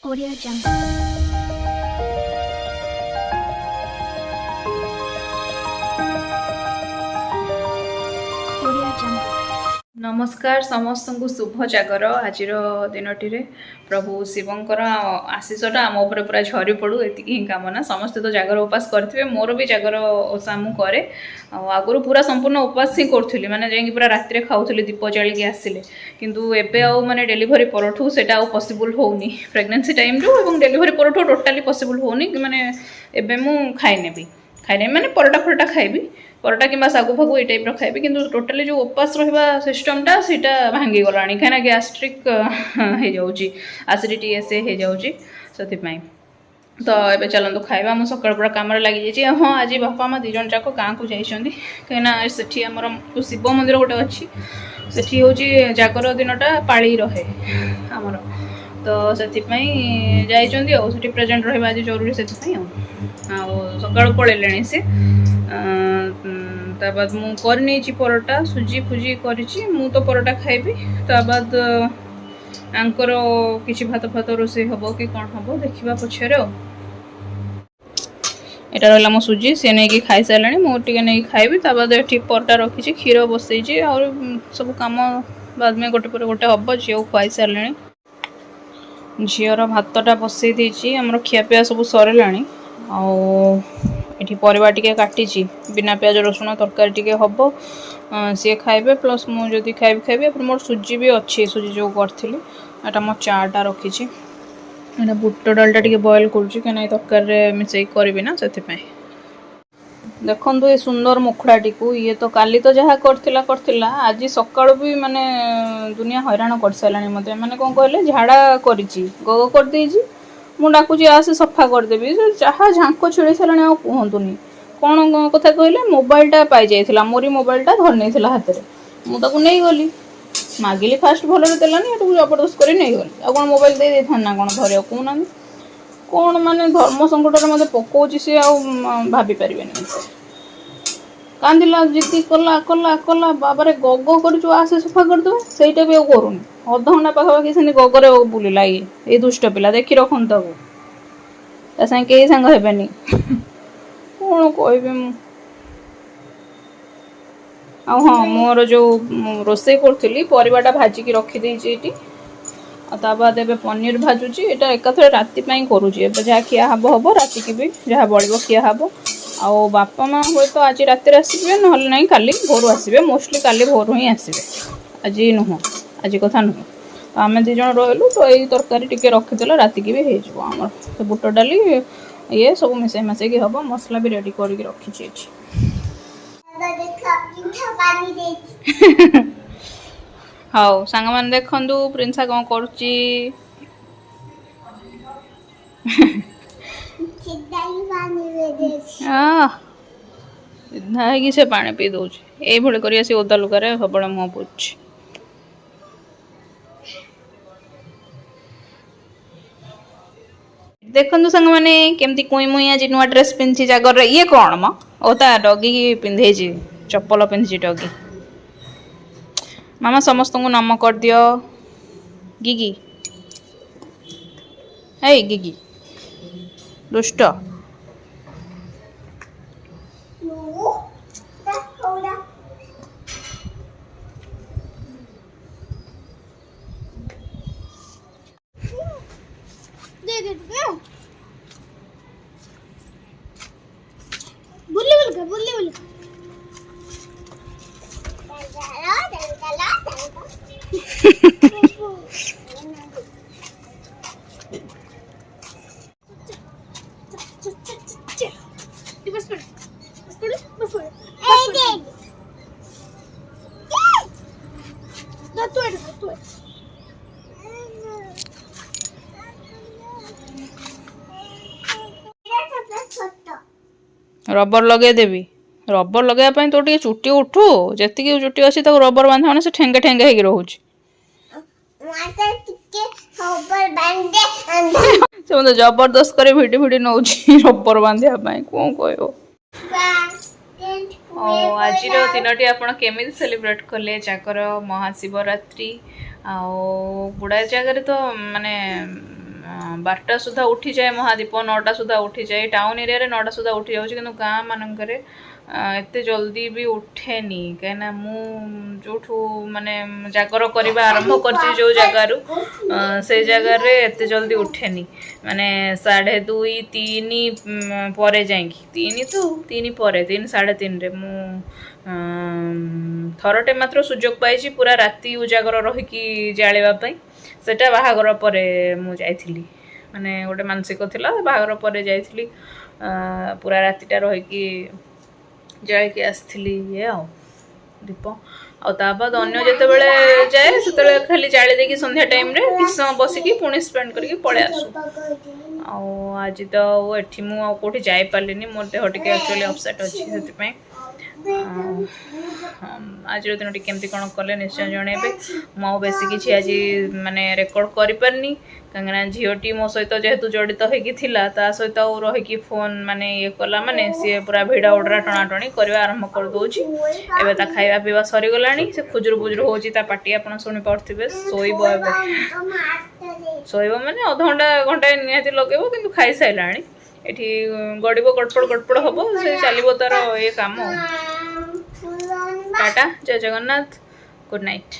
Audio Jungle. Audio Jungle. नमस्कार समस्त को शुभ जागर आज दिनटी प्रभु शिवंकर आशीषटा आम उपर पूरा झरी पड़ू एति ही कामना समस्ते तो जागर उपास करेंगे मोर भी जागर ओषा मुझे आगुरी पूरा संपूर्ण उपास ही करी मैंने जाकि पूरा राति खाऊली दीप जालिक आसिले किंतु एबे आउ माने डेलीवरी परठू सेटा आउ पॉसिबल होनी प्रेगनेंसी टाइम रू डेलीवरी परठू टोटाली पॉसिबल होनी माने एबे मु खाइनेबी माने परोटा फरोटा खाइबी परोटा कि सागु फागु ये टाइप खाइबी किंतु टोटाली जो उपास रहा सिस्टमटा सीटा भांगी गला कहीं गैस्ट्रिक हो जाऊँगी एसिडिटी ऐसे हो जाऊँगी से तो ये चलतु खाଇବା ମୁଁ ସକାଳ ପୁରା କାମରେ ଲାଗିଯାଇଛି। ହଁ ଆଜି ବାପା ମା ଦୁଇ ଜଣ ଯାକ ଗାଁକୁ ଯାଇଛନ୍ତି କାହିଁକିନା ସେଠି ଆମର ଶିବ ମନ୍ଦିର ଗୋଟେ ଅଛି ସେଠି ହେଉଛି ଜାଗର ଦିନଟା ପାଳି ରହେ ଆମର ତ ସେଥିପାଇଁ ଯାଇଛନ୍ତି ଆଉ ସେଠି ପ୍ରେଜେଣ୍ଟ ରହିବା ଆଜି ଜରୁରୀ ସେଥିପାଇଁ ଆଉ ସକାଳୁ ପଳେଇଲେଣି ସେ ତା ବାଦ ମୁଁ କରିନେଇଛି ପରଟା ସୁଜି ଫୁଜି କରିଛି ମୁଁ ତ ପରଟା ଖାଇବି ତା ବାଦ ଆଙ୍କର କିଛି ଭାତ ଫାତ ରୋଷେଇ ହେବ କି କ'ଣ ହେବ ଦେଖିବା ପଛରେ ଆଉ এটা রহলা মো সুজি সে নেই খাই সারে মু টিকে নেই খাইবি তা বাদে এটি পরটা রখিছি ক্ষীর বসাইছি আর সব কাম বাদ মে গোটে পরে গোটে হব ঝিও খুয়াই সারে ঝিওর ভাতটা বসাই দিয়েছি আমার খিয়াপিয়া সব সরিলানি आठी परिवा टिके काटिची बिना प्याज रसुण तरकारी टिके हब सी खाइबे प्लस मुझे खाइबी खाइबी मोर सुजी भी अच्छी सुजी जो करी एटा मो चाटा रखी बुट डालटा टिके बॉयल करुँची कहीं तरकारी मिसई करी ना से देखु ये सुंदर मुखड़ाटी को ये तो काली तो जहाँ करथिला आज सकाळु भी माने दुनिया हैरान कर सारानी मत मैंने कौन कहले झाड़ा करिची गग कर देइची मु डाकुची आसे सफा करदेवी जहाँ झांक छिड़ी सारे आ कहतुनि कौन कथा कहले मोबाइलटा पाई जाइला मोरी मोबाइलटा धर नहीं हाथ में मुझे नहीं गली मागिली फास्ट भलरे देलानी जबरदस्त कर नहीं गली आ कौन मोबाइल दे था ना कौन धरिया कहना कौन माने धर्म संकट मत पकाउची सी आ भाभी पारे कांदिला जिद्दी कला कला कला बाबारे गग कर आसे सफा करदे सहीटा भी करूनी अधघंटा पाखापाखि से गगरे बुलला ये दुष्ट पिला देखी रखन ताको सागे कई सांग हेबेनी कौन कहबी हाँ मोर जो रोसे करी परिवाटा भाजिकी रखीदे ता बाद ए पनीर भाजुची एटा एकाथरे राति करुँची ए जहाँ खिया हम हम राति की भी जहाँ बड़ो खिया हम आ बापा माँ हे तो आज राति आसबे ना ना काली भोर आसबे मोस्टली काली भोर ही आसबे आज नुह आज कथा नुह आम दी जन रही तो यही तरकारी टिके रखीदे राति की भी होमर तो बुट डाली ये सब मिसई मसई हम मसला भी रेडी करके रखी हाँ सांग मैंने देखु प्रिंसा कौन करुच्ची सीधा है से पानी पी दौर ये ओदा लुगारे सब मुँह पोछ देखु सांग मैंने केमती कुई मुई आज नुआ ड्रेस पिंधि जागर ये कौन म ओ ता डगी पिंधे चप्पल पिंधि डगी मामा समस्त को नम कर दियो गिगी है गिगी दुष्ट रबर लगे देवी रबर लगे तो टे चुटी उठू जी चुटी अच्छी रबर बांध मैंने से ठेंगे ठेंगे हो रोच से जबरदस्त कर भिडी भिडी नौ रबर बांधा कौन कह आज दिन केमी सेलिब्रेट कले जाकर महाशिवरात्रि आ गुड़ा जगह तो माने 12ଟା ସୁଦ୍ଧା ଉଠି ଯାଏ ମହାଦୀପ 9ଟା ସୁଦ୍ଧା ଉଠି ଯାଏ ଟାଉନ ଏରିଆରେ 9ଟା ସୁଦ୍ଧା ଉଠି ଯାଉଛି କିନ୍ତୁ ଗାଁ ମାନଙ୍କରେ ଏତେ ଜଲ୍ଦି ବି ଉଠେନି କାହିଁକିନା ମୁଁ ଯେଉଁଠୁ ମାନେ ଜାଗର କରିବା ଆରମ୍ଭ କରିଛି ଯେଉଁ ଜାଗାରୁ ସେଇ ଜାଗାରେ ଏତେ ଜଲ୍ଦି ଉଠେନି ମାନେ 2:30 3 ପରେ ଯାଇକି 3 ପରେ 3 3:30ରେ ମୁଁ ଥରଟେ ମାତ୍ର ସୁଯୋଗ ପାଇଛି ପୁରା ରାତି ଉଜାଗର ରହିକି ଜାଳିବା ପାଇଁ ସେଟା ବାହାଘର ପରେ ମୁଁ ଯାଇଥିଲି ମାନେ ଗୋଟେ ମାନସିକ ଥିଲା ବାହାଘର ପରେ ଯାଇଥିଲି ପୁରା ରାତିଟା ରହିକି ଜାଳିକି ଆସିଥିଲି ଇଏ ଆଉ ଦୀପ ଆଉ ତା ବାଦ ଅନ୍ୟ ଯେତେବେଳେ ଯାଏ ସେତେବେଳେ ଖାଲି ଜାଳି ଦେଇକି ସନ୍ଧ୍ୟା ଟାଇମ୍ରେ କିଛି ସମୟ ବସିକି ପୁଣି ସ୍ପେଣ୍ଡ କରିକି ପଳେଇ ଆସୁ ଆଉ ଆଜି ତ ଏଠି ମୁଁ ଆଉ କେଉଁଠି ଯାଇପାରିଲିନି ମୋର ଦେହ ଟିକେ ଆକ୍ଚୁଆଲି ଅପସେଟ୍ ଅଛି ସେଥିପାଇଁ ଆଜିର ଦିନଟି କେମିତି କ'ଣ କଲେ ନିଶ୍ଚୟ ଜଣେଇବେ ମୁଁ ଆଉ ବେଶୀ କିଛି ଆଜି ମାନେ ରେକର୍ଡ଼ କରିପାରିନି କାହିଁକିନା ଝିଅଟି ମୋ ସହିତ ଯେହେତୁ ଜଡ଼ିତ ହେଇକି ଥିଲା ତା ସହିତ ଆଉ ରହିକି ଫୋନ୍ ମାନେ ଇଏ କଲା ମାନେ ସିଏ ପୁରା ଭିଡ଼ା ଉଡ଼ରା ଟଣାଟଣି କରିବା ଆରମ୍ଭ କରିଦେଉଛି ଏବେ ତା ଖାଇବା ପିଇବା ସରିଗଲାଣି ସେ ଖୁଜୁରୁ ବୁଜୁରୁ ହେଉଛି ତା ପାଟି ଆପଣ ଶୁଣିପାରୁଥିବେ ଶୋଇବ ଏବେ ଶୋଇବ ମାନେ ଅଧଘଣ୍ଟା ଘଣ୍ଟାଏ ନିହାତି ଲଗେଇବ କିନ୍ତୁ ଖାଇସାରିଲାଣି ଏଠି ଗଡ଼ିବ ଗଡ଼ପଡ଼ ହବ ସେ ଚାଲିବ ତାର ଇଏ କାମ टाटा जय जगन्नाथ गुड नाइट।